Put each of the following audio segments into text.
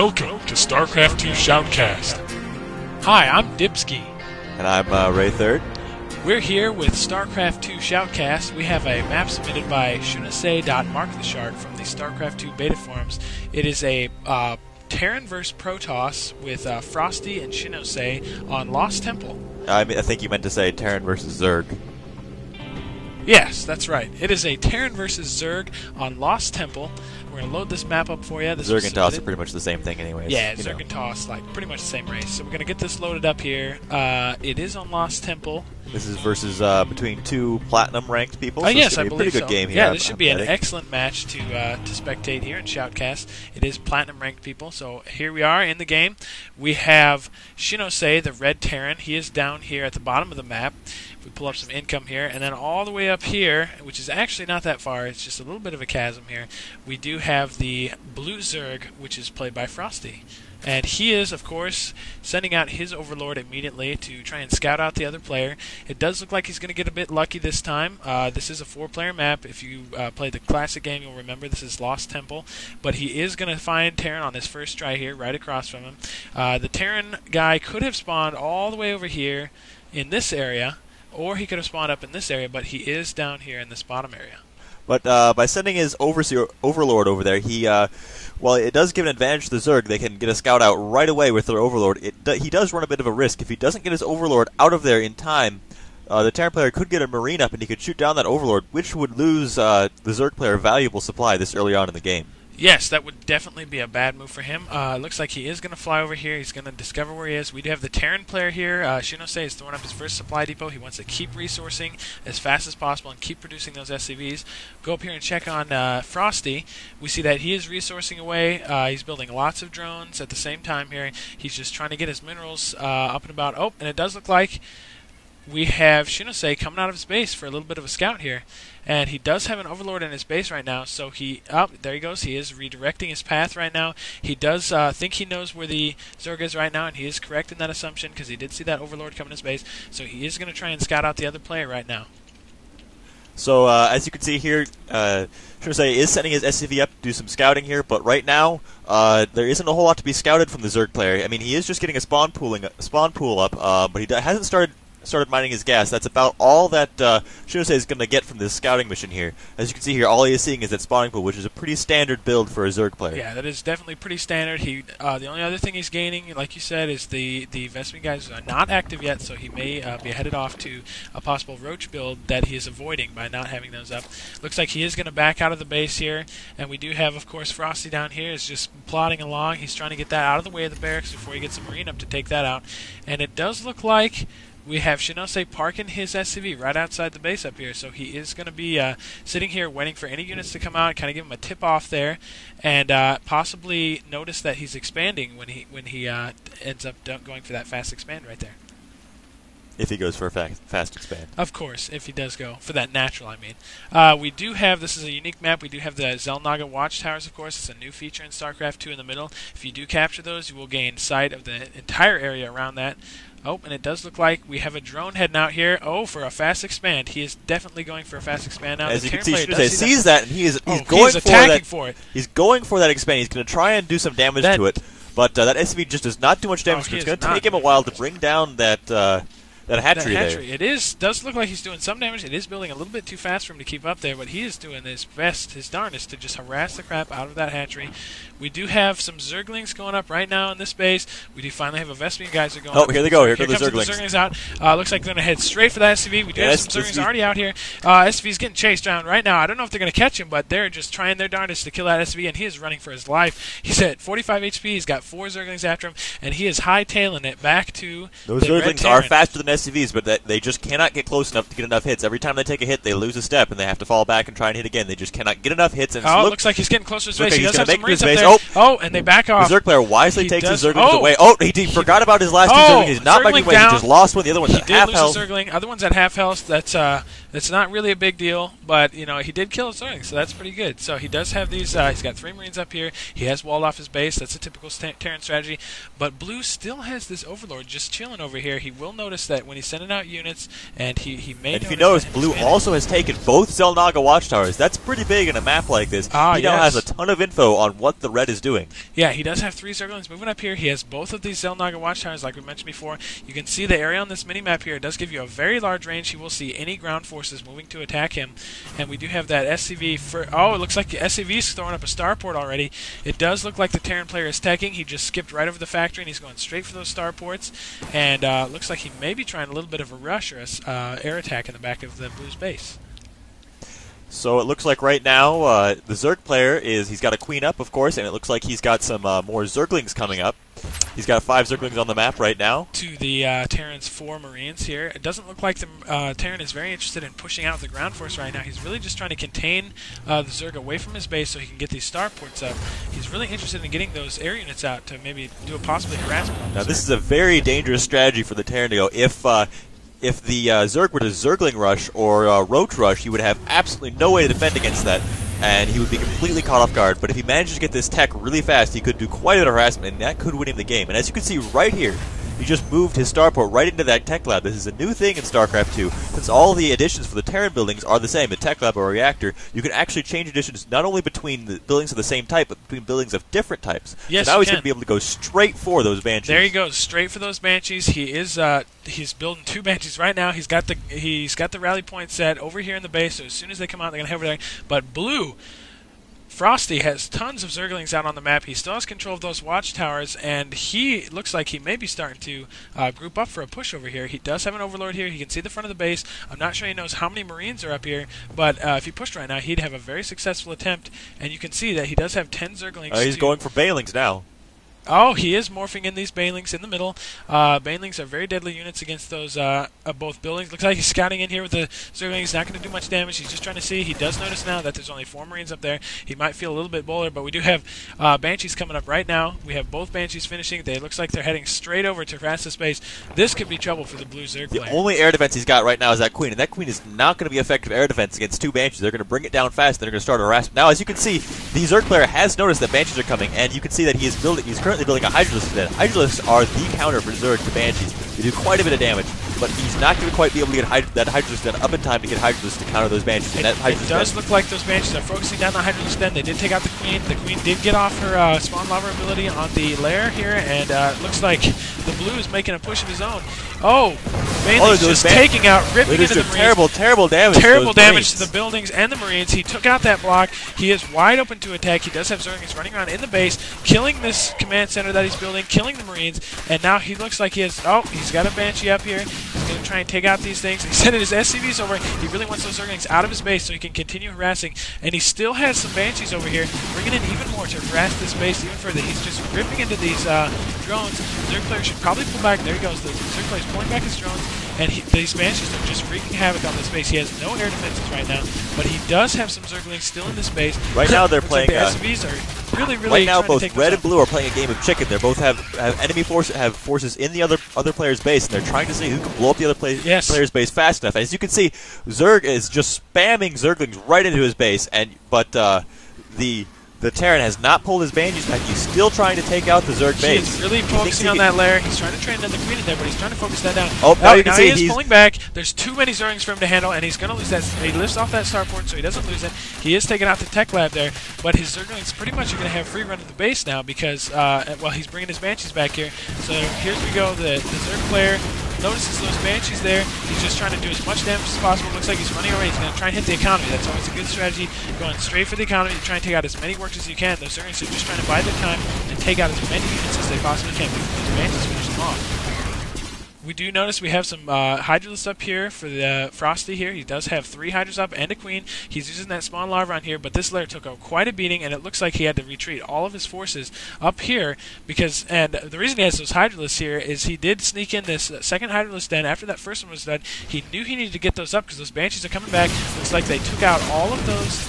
Welcome to Starcraft II Shoutcast. Hi, I'm Dipski. And I'm Rae III. We're here with Starcraft II Shoutcast. We have a map submitted by Shinosai.marktheshard from the Starcraft II Beta forums. It is a Terran vs. Protoss with FrOsty and Shinosai on Lost Temple. I think you meant to say Terran versus Zerg. Yes, that's right. It is a Terran versus Zerg on Lost Temple. We're going to load this map up for you. Zerg and Toss are pretty much the same thing anyways. Yeah, Zerg and Toss, like, pretty much the same race. So we're going to get this loaded up here. It is on Lost Temple. This is versus between two platinum-ranked people. So yes, I believe so. Pretty good game here. Yeah, this should be an excellent match to spectate here in Shoutcast. It is platinum-ranked people. So here we are in the game. We have Shinosai, the red Terran. He is down here at the bottom of the map. We pull up some income here, and then all the way up here, which is actually not that far, it's just a little bit of a chasm here, we do have the blue Zerg, which is played by FrOsty. And he is, of course, sending out his Overlord immediately to try and scout out the other player. It does look like he's going to get a bit lucky this time. This is a 4-player map. If you played the classic game, you'll remember this is Lost Temple. But he is going to find Terran on his first try here, right across from him. The Terran guy could have spawned all the way over here in this area, or he could have spawned up in this area, but he is down here in this bottom area. But by sending his Overlord over there, he, while it does give an advantage to the Zerg, they can get a scout out right away with their Overlord. He does run a bit of a risk. If he doesn't get his Overlord out of there in time, the Terran player could get a Marine up and he could shoot down that Overlord, which would lose the Zerg player valuable supply this early on in the game. Yes, that would definitely be a bad move for him. It looks like he is going to fly over here. He's going to discover where he is. We do have the Terran player here. Shinosai is throwing up his first supply depot. He wants to keep resourcing as fast as possible and keep producing those SCVs. Go up here and check on FrOsty. We see that he is resourcing away. He's building lots of drones at the same time here. He's just trying to get his minerals up and about. Oh, and it does look like we have Shinosai coming out of his base for a little bit of a scout here. And he does have an Overlord in his base right now, so there he goes. He is redirecting his path right now. He does think he knows where the Zerg is right now, and he is correct in that assumption because he did see that Overlord come in his base. So he is going to try and scout out the other player right now. So as you can see here, Shinosai is sending his SCV up to do some scouting here, but right now there isn't a whole lot to be scouted from the Zerg player. I mean, he is just getting a spawn pool up, but he hasn't started mining his gas. That's about all that Shinosai is going to get from this scouting mission here. As you can see here, all he is seeing is that spawning pool, which is a pretty standard build for a Zerg player. Yeah, that is definitely pretty standard. The only other thing he's gaining, like you said, is the Vespene guys are not active yet, so he may be headed off to a possible Roach build that he is avoiding by not having those up. Looks like he is going to back out of the base here, and we do have, of course, FrOsty down here is just plodding along. He's trying to get that out of the way of the barracks before he gets a Marine up to take that out. And it does look like we have Shinosai parking his SCV right outside the base up here, so he is going to be sitting here waiting for any units to come out, kind of give him a tip-off there, and possibly notice that he's expanding when he ends up going for that fast expand right there. If he goes for a fast expand. Of course, if he does go for that natural, I mean. We do have, this is a unique map, we do have the Xel'Naga watchtowers, of course. It's a new feature in StarCraft II in the middle. If you do capture those, you will gain sight of the entire area around that. Oh, and it does look like we have a drone heading out here. Oh, for a fast expand. He is definitely going for a fast expand now. As you can see, Shinosai sees that, and he's attacking for it. He's going for that expand. He's going to try and do some damage to it, but that SCV just does not do much damage. It's going to take him a while to bring down that hatchery there. It does look like he's doing some damage. It is building a little bit too fast for him to keep up there, but he is doing his best, his darnest, to just harass the crap out of that hatchery. We do have some Zerglings going up right now in this base. We do finally have a Vespene guys are going up. Oh, here they go. Here come the Zerglings. Zerglings out. Looks like they're going to head straight for that SCV. We do have some Zerglings already out here. SCV's getting chased down right now. I don't know if they're going to catch him, but they're just trying their darndest to kill that SCV, and he is running for his life. He's at 45 HP. He's got 4 Zerglings after him, and he is hightailing it back to those Zerglings are faster than SCVs, but they just cannot get close enough to get enough hits. Every time they take a hit, they lose a step, and they have to fall back and try and hit again. They just cannot get enough hits. And it looks like he's getting closer to his base. Okay, he does have some Marines up base. there. Oh, and they back off. The Zerg player wisely takes his Zerglings away. Oh, he forgot about his last two Zerglings. He's not backing away. He just lost one. The other one's at half health. He did lose a Zergling. Other one's at half health. That's not really a big deal, but he did kill a Zergling, so that's pretty good. So he does have these. He's got 3 Marines up here. He has walled off his base. That's a typical Terran strategy. But Blue still has this Overlord just chilling over here. He will notice that when he's sending out units, and he may. And if you notice, Blue also has taken both Xel'Naga watchtowers. That's pretty big in a map like this. He now has a ton of info on what the red is doing. Yeah, he does have 3 Zerglings moving up here. He has both of these Xel'Naga watchtowers, like we mentioned before. You can see the area on this mini-map here. It does give you a very large range. He will see any ground forces moving to attack him. And we do have that SCV for... Oh, it looks like the SCV is throwing up a starport already. It does look like the Terran player is teching. He just skipped right over the factory, and he's going straight for those starports. And looks like he may be trying a little bit of a rush or a air attack in the back of the Blues base. So it looks like right now the Zerg player he's got a queen up, of course, and it looks like he's got some more Zerglings coming up. He's got 5 Zerglings on the map right now. To the Terran's 4 Marines here. It doesn't look like the Terran is very interested in pushing out the ground force right now. He's really just trying to contain the Zerg away from his base so he can get these starports up. He's really interested in getting those air units out to maybe do a possibly harassment. Now this is a very dangerous strategy for the Terran to go. If the Zerg were to Zergling rush or Roach rush, he would have absolutely no way to defend against that, and he would be completely caught off guard. But if he manages to get this tech really fast, he could do quite a bit of harassment, and that could win him the game. And as you can see right here, he just moved his starport right into that tech lab. This is a new thing in StarCraft II. Since all the additions for the Terran buildings are the same, a tech lab or a reactor, you can actually change additions not only between the buildings of the same type, but between buildings of different types. Yes, so now he's going to be able to go straight for those Banshees. There he goes, straight for those Banshees. He is he's building 2 Banshees right now. He's got the rally point set over here in the base, so as soon as they come out, they're going to head over there. But Blue... FrOsty has tons of Zerglings out on the map. He still has control of those watchtowers, and he looks like he may be starting to group up for a push over here. He does have an Overlord here. He can see the front of the base. I'm not sure he knows how many Marines are up here, but if he pushed right now, he'd have a very successful attempt, and you can see that he does have 10 Zerglings. He's going for Banelings now. Oh, he is morphing in these Banelings in the middle. Banelings are very deadly units against those both buildings. Looks like he's scouting in here with the Zerglings. He's not going to do much damage. He's just trying to see. He does notice now that there's only 4 Marines up there. He might feel a little bit bolder, but we do have Banshees coming up right now. We have both Banshees finishing. They looks like they're heading straight over to harass the space. This could be trouble for the Blue Zerg player. The only air defense he's got right now is that Queen, and that Queen is not going to be effective air defense against 2 Banshees. They're going to bring it down fast, and they're going to start a harassment. Now, as you can see, the Zerg player has noticed that Banshees are coming, and you can see that he's currently building a Hydralisk. Hydralisks are the counter for Zerg to Banshees. They do quite a bit of damage, but he's not going to quite be able to get that Hydralisk Den up in time to get Hydralisk to counter those Banshees. It does look like those Banshees are focusing down the Hydralisk Den. They did take out the Queen. The Queen did get off her Spawn Lava ability on the lair here, and looks like the Blue is making a push of his own. Oh, Bailey's just taking out, ripping into the Marines. Terrible damage. Terrible damage to the buildings and the Marines. He took out that block. He is wide open to attack. He does have Zerglings running around in the base, killing this command center that he's building, killing the Marines, and now he looks like he has... Oh, he's got a Banshee up here. He's going to try and take out these things. He's sending his SCVs over. He really wants those Zerglings out of his base so he can continue harassing, and he still has some Banshees over here, bringing in even more to harass this base even further. He's just ripping into these drones. The Zerg player should probably pull back. There he goes. The Zerg player is pulling back his drones, and these Banshees are just wreaking havoc on this base. He has no air defenses right now, but he does have some Zerglings still in this base. Right now they're playing... Like the SCVs are really right now both red and blue are playing a game of chicken. They both have enemy forces in the other player's base, and they're trying to see who can blow up the other player's base fast enough. As you can see, Zerg is just spamming Zerglings right into his base, but the Terran has not pulled his Banshees back. He's still trying to take out the Zerg base. He's really focusing on that lair. He's trying to train another Queen in there, but he's trying to focus that down. Oh, now you can see he is pulling back. There's too many Zerglings for him to handle, and he's going to lose that. He lifts off that starport, so he doesn't lose it. He is taking out the tech lab there, but his Zerglings pretty much are going to have free run of the base now because, well, he's bringing his Banshees back here. So here we go. The Zerg player notices those Banshees there. He's just trying to do as much damage as possible. Looks like he's running away. He's going to try and hit the economy. That's always a good strategy. Going straight for the economy. Try and take out as many workers as you can. Those Zerglings are just trying to buy their time and take out as many units as they possibly can. Those Banshees finish them off. We do notice we have some Hydralisks up here for the FrOsty here. He does have 3 Hydras up and a Queen. He's using that Spawn Lava on here, but this lair took quite a beating, and it looks like he had to retreat all of his forces up here because, and the reason he has those Hydralisks here is he did sneak in this second Hydralisk den after that first one was done. He knew he needed to get those up because those Banshees are coming back. Looks like they took out all of those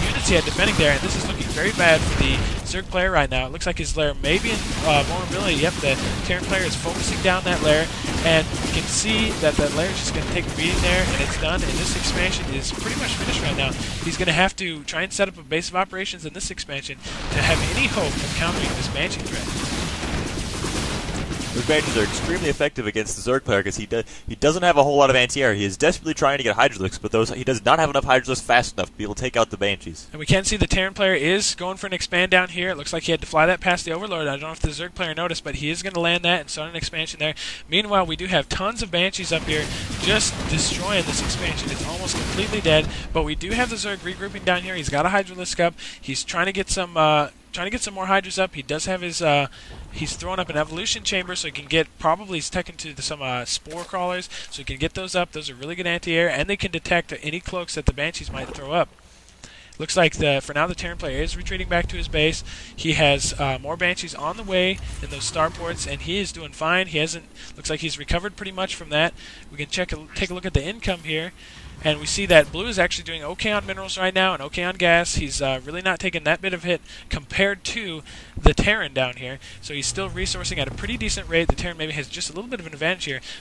units he had defending there, and this is looking very bad for the Zerg player right now. It looks like his lair may be in vulnerability. Yep, the Terran player is focusing down that lair, and you can see that that lair is just going to take a beating there, and it's done. And this expansion is pretty much finished right now. He's going to have to try and set up a base of operations in this expansion to have any hope of countering this Banshee threat. Those Banshees are extremely effective against the Zerg player because he doesn't have a whole lot of anti-air. He is desperately trying to get Hydralisks, but he does not have enough Hydralisks fast enough to be able to take out the Banshees. And we can see the Terran player is going for an expand down here. It looks like he had to fly that past the Overlord. I don't know if the Zerg player noticed, but he is going to land that and start an expansion there. Meanwhile, we do have tons of Banshees up here just destroying this expansion. It's almost completely dead, but we do have the Zerg regrouping down here. He's got a Hydralisk up. He's trying to get some more Hydras up. He does have his he's throwing up an evolution chamber so he can get, probably he's tech into some spore crawlers, so he can get those up. Those are really good anti-air, and they can detect any cloaks that the Banshees might throw up. Looks like for now the Terran player is retreating back to his base. He has more Banshees on the way in those starports, and he is doing fine. Looks like he's recovered pretty much from that. We can take a look at the income here. And we see that Blue is actually doing okay on minerals right now and okay on gas. He's really not taking that bit of hit compared to the Terran down here. So he's still resourcing at a pretty decent rate. The Terran maybe has just a little bit of an advantage here.